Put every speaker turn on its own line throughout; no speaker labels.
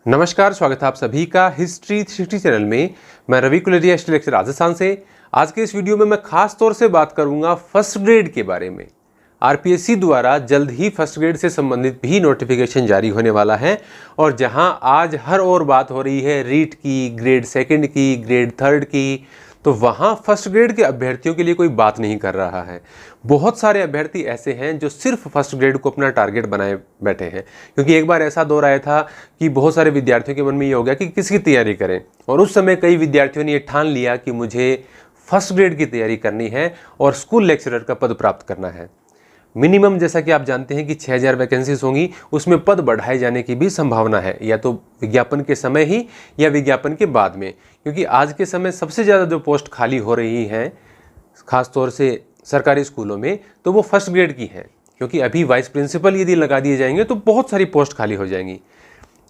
नमस्कार, स्वागत है आप सभी का हिस्ट्री 360 चैनल में। मैं रवि कुलरिया, हिस्ट्री लेक्चर राजस्थान से। आज के इस वीडियो में मैं खास तौर से बात करूंगा फर्स्ट ग्रेड के बारे में। आरपीएससी द्वारा जल्द ही फर्स्ट ग्रेड से संबंधित भी नोटिफिकेशन जारी होने वाला है और जहां आज हर और बात हो रही है रीट की, ग्रेड सेकंड की, ग्रेड थर्ड की, तो वहाँ फर्स्ट ग्रेड के अभ्यर्थियों के लिए कोई बात नहीं कर रहा है। बहुत सारे अभ्यर्थी ऐसे हैं जो सिर्फ फर्स्ट ग्रेड को अपना टारगेट बनाए बैठे हैं, क्योंकि एक बार ऐसा दौर आया था कि बहुत सारे विद्यार्थियों के मन में ये हो गया कि किसकी तैयारी करें, और उस समय कई विद्यार्थियों ने ये ठान लिया कि मुझे फर्स्ट ग्रेड की तैयारी करनी है और स्कूल लेक्चरर का पद प्राप्त करना है। मिनिमम जैसा कि आप जानते हैं कि 6000 वैकेंसीज होंगी, उसमें पद बढ़ाए जाने की भी संभावना है, या तो विज्ञापन के समय ही या विज्ञापन के बाद में, क्योंकि आज के समय सबसे ज़्यादा जो पोस्ट खाली हो रही हैं खासतौर से सरकारी स्कूलों में, तो वो फर्स्ट ग्रेड की हैं, क्योंकि अभी वाइस प्रिंसिपल यदि लगा दिए जाएंगे तो बहुत सारी पोस्ट खाली हो जाएंगी।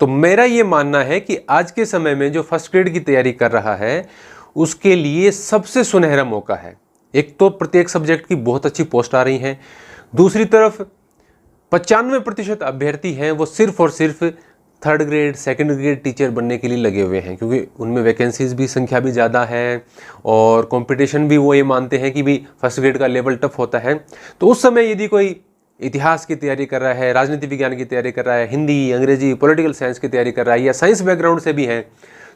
तो मेरा ये मानना है कि आज के समय में जो फर्स्ट ग्रेड की तैयारी कर रहा है उसके लिए सबसे सुनहरा मौका है। एक तो प्रत्येक सब्जेक्ट की बहुत अच्छी पोस्ट आ रही हैं, दूसरी तरफ 95% अभ्यर्थी हैं वो सिर्फ और सिर्फ third grade second grade teacher बनने के लिए लगे हुए हैं, क्योंकि उनमें वैकेंसीज भी संख्या भी ज़्यादा है और कंपटीशन भी वो ये मानते हैं कि भी फर्स्ट ग्रेड का लेवल टफ होता है। तो उस समय यदि कोई इतिहास की तैयारी कर रहा है, राजनीति विज्ञान की तैयारी कर रहा है, हिंदी, अंग्रेजी, पॉलिटिकल साइंस की तैयारी कर रहा है या साइंस बैकग्राउंड से भी है,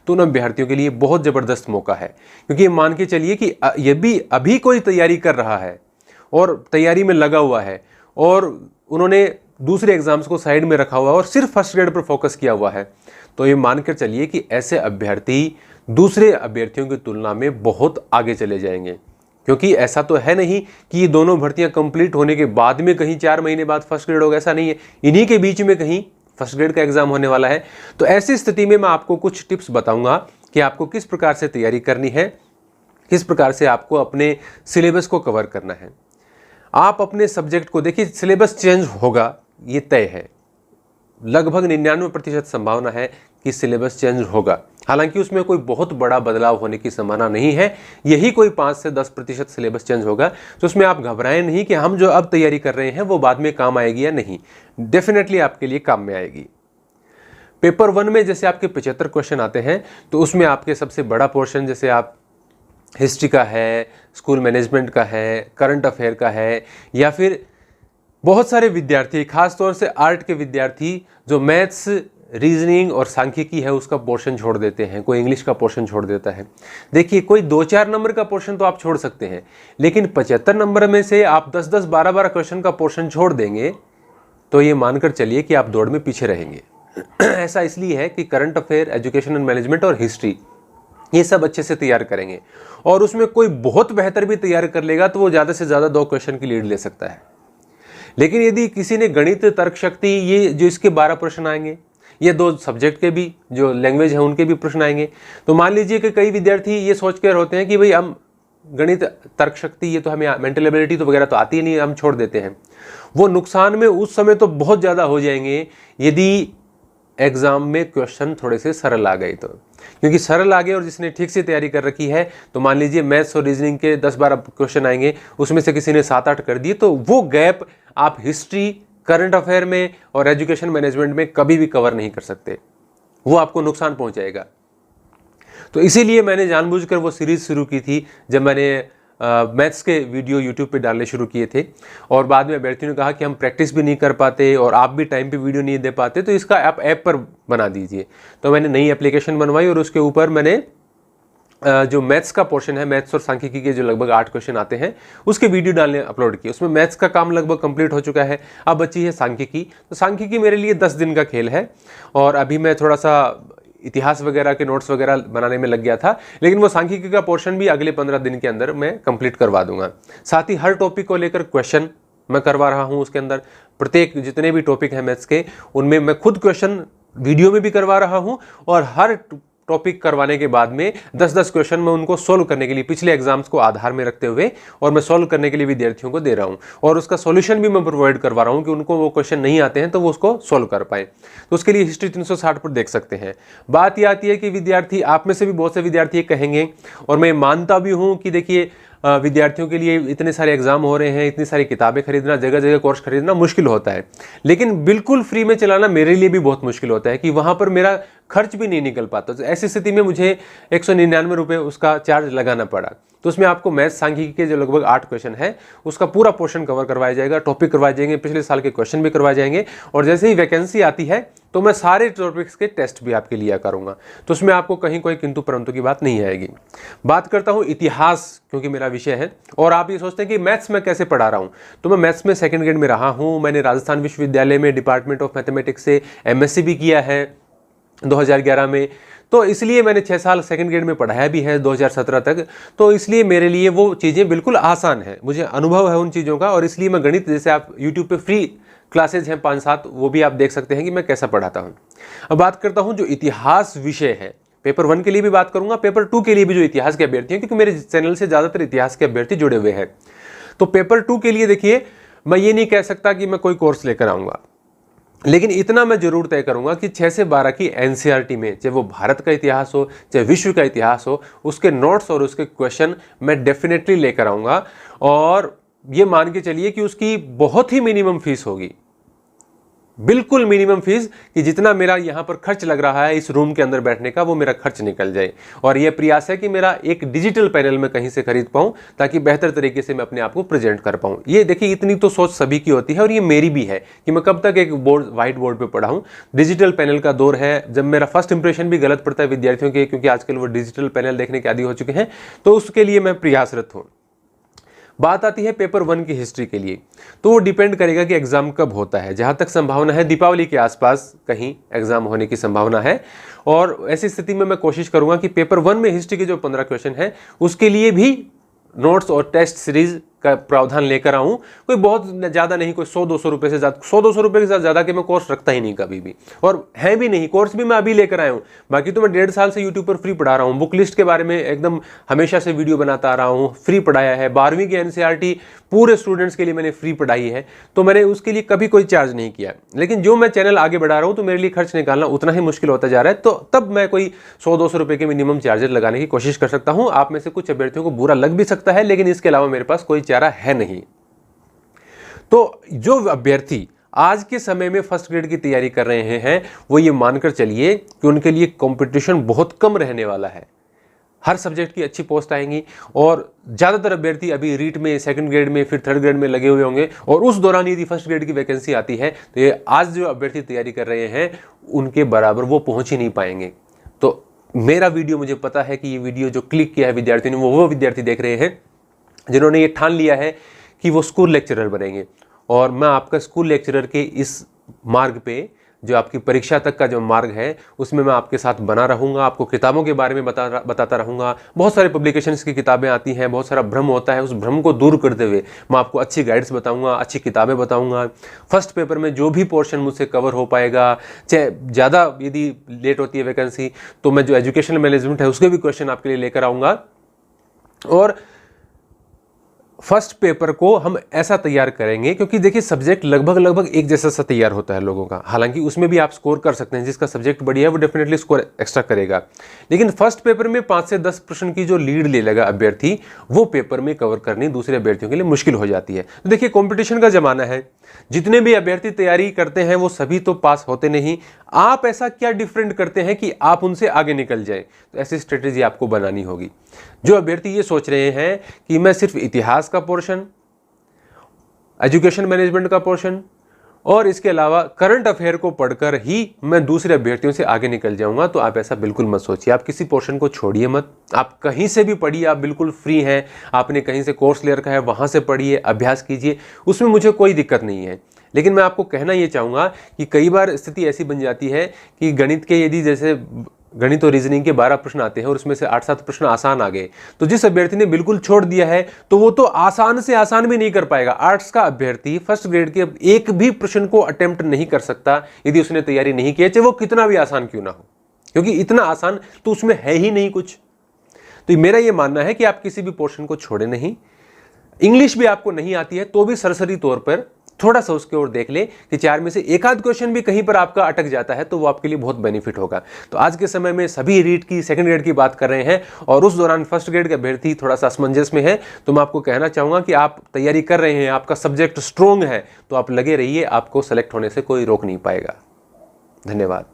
तो उन अभ्यर्थियों के लिए बहुत ज़बरदस्त मौका है। क्योंकि मान के चलिए कि ये भी अभी कोई तैयारी कर रहा है और तैयारी में लगा हुआ है और उन्होंने दूसरे एग्जाम्स को साइड में रखा हुआ है और सिर्फ फर्स्ट ग्रेड पर फोकस किया हुआ है, तो ये मानकर चलिए कि ऐसे अभ्यर्थी दूसरे अभ्यर्थियों की तुलना में बहुत आगे चले जाएंगे। क्योंकि ऐसा तो है नहीं कि ये दोनों भर्तियां कंप्लीट होने के बाद में कहीं 4 महीने बाद फर्स्ट ग्रेड होगा, ऐसा नहीं है। इन्हीं के बीच में कहीं फर्स्ट ग्रेड का एग्जाम होने वाला है। तो ऐसी स्थिति में मैं आपको कुछ टिप्स बताऊंगा कि आपको किस प्रकार से तैयारी करनी है, किस प्रकार से आपको अपने सिलेबस को कवर करना है। आप अपने सब्जेक्ट को देखिए, सिलेबस चेंज होगा ये तय है, लगभग 99% संभावना है कि सिलेबस चेंज होगा। हालांकि उसमें कोई बहुत बड़ा बदलाव होने की संभावना नहीं है, यही कोई 5 से 10% सिलेबस चेंज होगा। तो उसमें आप घबराएं नहीं कि हम जो अब तैयारी कर रहे हैं वो बाद में काम आएगी या नहीं, डेफिनेटली आपके लिए काम में आएगी। पेपर 1 में जैसे आपके 75 क्वेश्चन आते हैं, तो उसमें आपके सबसे बड़ा पोर्शन जैसे आप हिस्ट्री का है, स्कूल मैनेजमेंट का है, करंट अफेयर का है, या फिर बहुत सारे विद्यार्थी खासतौर से आर्ट के विद्यार्थी जो मैथ्स, रीजनिंग और सांख्यिकी है उसका पोर्शन छोड़ देते हैं, कोई इंग्लिश का पोर्शन छोड़ देता है। देखिए, कोई 2-4 नंबर का पोर्शन तो आप छोड़ सकते हैं, लेकिन 75 नंबर में से आप 10-10, 12-12 क्वेश्चन का पोर्शन छोड़ देंगे तो ये मानकर चलिए कि आप दौड़ में पीछे रहेंगे। ऐसा इसलिए है कि current affair, education and management और हिस्ट्री ये सब अच्छे से तैयार करेंगे, और उसमें कोई बहुत बेहतर भी तैयार कर लेगा तो वो ज़्यादा से ज़्यादा 2 क्वेश्चन की लीड ले सकता है। लेकिन यदि किसी ने गणित, तर्क शक्ति, ये जो इसके 12 प्रश्न आएंगे, ये 2 सब्जेक्ट के भी जो लैंग्वेज है उनके भी प्रश्न आएंगे, तो मान लीजिए कि कई विद्यार्थी ये सोच कर होते हैं कि भाई हम गणित, तर्क शक्ति, ये तो हमें मेंटल एबिलिटी तो वगैरह तो आती ही नहीं, हम छोड़ देते हैं। वो नुकसान में उस समय तो बहुत ज़्यादा हो जाएंगे यदि एग्जाम में क्वेश्चन थोड़े से सरल आ गए तो, क्योंकि सरल आ गए और जिसने ठीक से तैयारी कर रखी है, तो मान लीजिए मैथ्स और रीजनिंग के 10-12 क्वेश्चन आएंगे, उसमें से किसी ने 7-8 कर दिए, तो वो गैप आप हिस्ट्री, करंट अफेयर में और एजुकेशन मैनेजमेंट में कभी भी कवर नहीं कर सकते, वो आपको नुकसान पहुंचाएगा। तो इसीलिए मैंने जानबूझकर वो सीरीज शुरू की थी जब मैंने मैथ्स के वीडियो यूट्यूब पे डालने शुरू किए थे, और बाद में अभ्यर्थियों ने कहा कि हम प्रैक्टिस भी नहीं कर पाते और आप भी टाइम पे वीडियो नहीं दे पाते, तो इसका आप ऐप पर बना दीजिए। तो मैंने नई एप्लीकेशन बनवाई और उसके ऊपर मैंने जो मैथ्स का पोर्शन है, मैथ्स और सांख्यिकी के जो लगभग 8 क्वेश्चन आते हैं उसके वीडियो डालने अपलोड किए। उसमें मैथ्स का काम लगभग कंप्लीट हो चुका है, अब बची है सांख्यिकी। तो सांख्यिकी मेरे लिए 10 दिन का खेल है, और अभी मैं थोड़ा सा इतिहास वगैरह के नोट्स वगैरह बनाने में लग गया था, लेकिन वो सांख्यिकी का पोर्शन भी अगले 15 दिन के अंदर मैं कंप्लीट करवा दूंगा। साथ ही हर टॉपिक को लेकर क्वेश्चन मैं करवा रहा हूं, उसके अंदर प्रत्येक जितने भी टॉपिक हैं मैथ्स के, उनमें मैं खुद क्वेश्चन वीडियो में भी करवा रहा हूं, और हर टॉपिक करवाने के बाद में 10-10 क्वेश्चन मैं उनको सोल्व करने के लिए पिछले एग्जाम्स को आधार में रखते हुए और मैं सोल्व करने के लिए विद्यार्थियों को दे रहा हूं, और उसका सॉल्यूशन भी मैं प्रोवाइड करवा रहा हूं कि उनको वो क्वेश्चन नहीं आते हैं तो वो उसको सोल्व कर पाए। तो उसके लिए हिस्ट्री 360 पर देख सकते हैं। बात यह आती है कि विद्यार्थी, आप में से भी बहुत से विद्यार्थी कहेंगे, और मैं मानता भी हूँ कि देखिए विद्यार्थियों के लिए इतने सारे एग्जाम हो रहे हैं, इतनी सारी किताबें खरीदना, जगह जगह कोर्स खरीदना मुश्किल होता है, लेकिन बिल्कुल फ्री में चलाना मेरे लिए भी बहुत मुश्किल होता है कि वहाँ पर मेरा खर्च भी नहीं निकल पाता। तो ऐसी स्थिति में मुझे 199 रुपये उसका चार्ज लगाना पड़ा। तो उसमें आपको मैथ सांख्यिकी के जो लगभग 8 क्वेश्चन है उसका पूरा पोर्शन कवर करवाया जाएगा, टॉपिक करवाए जाएंगे, पिछले साल के क्वेश्चन भी करवाए जाएंगे, और जैसे ही वैकेंसी आती है तो मैं सारे टॉपिक्स के टेस्ट भी आपके लिया करूंगा। तो उसमें आपको कहीं कोई किंतु परंतु की बात नहीं आएगी। बात करता हूं इतिहास, क्योंकि मेरा विषय है और आप ये सोचते हैं कि मैथ्स में कैसे पढ़ा रहा हूं, तो मैं मैथ्स में सेकंड ग्रेड में रहा हूं। मैंने राजस्थान विश्वविद्यालय में डिपार्टमेंट ऑफ मैथमेटिक्स से एमएससी भी किया है 2011 में, तो इसलिए मैंने 6 साल सेकंड ग्रेड में पढ़ाया भी है 2017 तक। तो इसलिए मेरे लिए वो चीज़ें बिल्कुल आसान है, मुझे अनुभव है उन चीज़ों का, और इसलिए मैं गणित, जैसे आप यूट्यूब पे फ्री क्लासेज हैं 5-7, वो भी आप देख सकते हैं कि मैं कैसा पढ़ाता हूँ। अब बात करता हूँ जो इतिहास विषय है, पेपर 1 के लिए भी बात करूंगा, पेपर 2 के लिए भी जो इतिहास के अभ्यर्थी हैं, क्योंकि मेरे चैनल से ज़्यादातर इतिहास के अभ्यर्थी जुड़े हुए हैं। तो पेपर 2 के लिए देखिए, मैं ये नहीं कह सकता कि मैं कोई कोर्स लेकर आऊँगा, लेकिन इतना मैं जरूर तय करूंगा कि 6 से 12 की एनसीईआरटी में, चाहे वो भारत का इतिहास हो चाहे विश्व का इतिहास हो, उसके नोट्स और उसके क्वेश्चन मैं डेफिनेटली लेकर आऊंगा। और ये मान के चलिए कि उसकी बहुत ही मिनिमम फीस होगी, बिल्कुल मिनिमम फीस, कि जितना मेरा यहाँ पर खर्च लग रहा है इस रूम के अंदर बैठने का, वो मेरा खर्च निकल जाए। और यह प्रयास है कि मेरा एक डिजिटल पैनल में कहीं से खरीद पाऊं, ताकि बेहतर तरीके से मैं अपने आप को प्रेजेंट कर पाऊं। ये देखिए, इतनी तो सोच सभी की होती है और ये मेरी भी है कि मैं कब तक एक बोर्ड, व्हाइट बोर्ड पे पढ़ाऊं। डिजिटल पैनल का दौर है, जब मेरा फर्स्ट इंप्रेशन भी गलत पड़ता है विद्यार्थियों के, क्योंकि आजकल वो डिजिटल पैनल देखने के आदी हो चुके हैं, तो उसके लिए मैं प्रयासरत हूँ। बात आती है पेपर 1 की हिस्ट्री के लिए, तो वो डिपेंड करेगा कि एग्जाम कब होता है। जहां तक संभावना है दीपावली के आसपास कहीं एग्जाम होने की संभावना है, और ऐसी स्थिति में मैं कोशिश करूंगा कि पेपर 1 में हिस्ट्री के जो 15 क्वेश्चन है उसके लिए भी नोट्स और टेस्ट सीरीज का प्रावधान लेकर आऊं। कोई बहुत ज़्यादा नहीं, कोई 100-200 रुपये से ज़्यादा, 100-200 रुपये के साथ ज़्यादा के मैं कोर्स रखता ही नहीं कभी भी, और है भी नहीं। कोर्स भी मैं अभी लेकर आया हूं, बाकी तो मैं 1.5 साल से यूट्यूब पर फ्री पढ़ा रहा हूं। बुक लिस्ट के बारे में एकदम हमेशा से वीडियो बनाता आ रहा हूं, फ्री पढ़ाया है। 12वीं की एनसीईआरटी पूरे स्टूडेंट्स के लिए मैंने फ्री पढ़ाई है, तो मैंने उसके लिए कभी कोई चार्ज नहीं किया। लेकिन जो मैं चैनल आगे बढ़ा रहा हूँ तो मेरे लिए खर्च निकालना उतना ही मुश्किल होता जा रहा है, तो तब मैं कोई 100-200 रुपये के मिनिमम चार्जेस लगाने की कोशिश कर सकता हूँ। आप में से कुछ अभ्यर्थियों को बुरा लग भी सकता है, लेकिन इसके अलावा मेरे पास कोई चारा है नहीं। तो जो अभ्यर्थी आज के समय में फर्स्ट ग्रेड की तैयारी कर रहे हैं, वो ये मानकर चलिए कि उनके लिए कंपटीशन बहुत कम रहने वाला है। हर सब्जेक्ट की अच्छी पोस्ट आएंगी, और ज़्यादातर अभ्यर्थी अभी रीट में, सेकंड ग्रेड में, फिर थर्ड ग्रेड में लगे हुए होंगे, और उस दौरान यदि फर्स्ट ग्रेड की वैकेंसी आती है तो ये आज जो अभ्यर्थी तैयारी कर रहे हैं उनके बराबर वो पहुँच ही नहीं पाएंगे। तो मेरा वीडियो, मुझे पता है कि ये वीडियो जो क्लिक किया है विद्यार्थियों ने, वो विद्यार्थी देख रहे हैं जिन्होंने ये ठान लिया है कि वो स्कूल लेक्चरर बनेंगे। और मैं आपका स्कूल लेक्चरर के इस मार्ग पे, जो आपकी परीक्षा तक का जो मार्ग है, उसमें मैं आपके साथ बना रहूँगा। आपको किताबों के बारे में बताता रहूँगा। बहुत सारे पब्लिकेशंस की किताबें आती हैं, बहुत सारा भ्रम होता है, उस भ्रम को दूर करते हुए मैं आपको अच्छी गाइड्स बताऊँगा, अच्छी किताबें बताऊँगा। फर्स्ट पेपर में जो भी पोर्शन मुझसे कवर हो पाएगा, चाहे ज़्यादा यदि लेट होती है वैकेंसी, तो मैं जो एजुकेशन मैनेजमेंट है उसके भी क्वेश्चन आपके लिए लेकर आऊँगा। और फर्स्ट पेपर को हम ऐसा तैयार करेंगे, क्योंकि देखिए सब्जेक्ट लगभग एक जैसा सा तैयार होता है लोगों का। हालांकि उसमें भी आप स्कोर कर सकते हैं, जिसका सब्जेक्ट बढ़िया है वो डेफिनेटली स्कोर एक्स्ट्रा करेगा। लेकिन फर्स्ट पेपर में 5 से 10 प्रश्न की जो लीड ले लेगा अभ्यर्थी, वो पेपर में कवर करनी दूसरे अभ्यर्थियों के लिए मुश्किल हो जाती है। तो देखिए, कॉम्पिटिशन का जमाना है, जितने भी अभ्यर्थी तैयारी करते हैं वो सभी तो पास होते नहीं। आप ऐसा क्या डिफरेंट करते हैं कि आप उनसे आगे निकल जाएं? तो ऐसी स्ट्रेटेजी आपको बनानी होगी। जो अभ्यर्थी ये सोच रहे हैं कि मैं सिर्फ इतिहास का पोर्शन, एजुकेशन मैनेजमेंट का पोर्शन और इसके अलावा करंट अफेयर को पढ़कर ही मैं दूसरे अभ्यर्थियों से आगे निकल जाऊंगा, तो आप ऐसा बिल्कुल मत सोचिए। आप किसी पोर्शन को छोड़िए मत, आप कहीं से भी पढ़िए, आप बिल्कुल फ्री हैं। आपने कहीं से कोर्स ले रखा है, वहाँ से पढ़िए, अभ्यास कीजिए, उसमें मुझे कोई दिक्कत नहीं है। लेकिन मैं आपको कहना ये चाहूँगा कि कई बार स्थिति ऐसी बन जाती है कि गणित के, यदि जैसे गणित और रीजनिंग के 12 प्रश्न आते हैं और उसमें से 8-7 प्रश्न आसान आ गए, तो जिस अभ्यर्थी ने बिल्कुल छोड़ दिया है तो वो तो आसान से आसान भी नहीं कर पाएगा। आर्ट्स का अभ्यर्थी फर्स्ट ग्रेड के एक भी प्रश्न को अटेम्प्ट नहीं कर सकता यदि उसने तैयारी नहीं की है, चाहे वो कितना भी आसान क्यों ना हो, क्योंकि इतना आसान तो उसमें है ही नहीं कुछ। तो मेरा ये मानना है कि आप किसी भी पोर्शन को छोड़े नहीं। इंग्लिश भी आपको नहीं आती है तो भी सरसरी तौर पर थोड़ा सा उसके ओर देख ले कि 4 में से एक आध क्वेश्चन भी कहीं पर आपका अटक जाता है तो वो आपके लिए बहुत बेनिफिट होगा। तो आज के समय में सभी रीट की, सेकंड ग्रेड की बात कर रहे हैं और उस दौरान फर्स्ट ग्रेड के अभ्यर्थी थोड़ा सा असमंजस में है, तो मैं आपको कहना चाहूँगा कि आप तैयारी कर रहे हैं, आपका सब्जेक्ट स्ट्रॉन्ग है, तो आप लगे रहिए, आपको सेलेक्ट होने से कोई रोक नहीं पाएगा। धन्यवाद।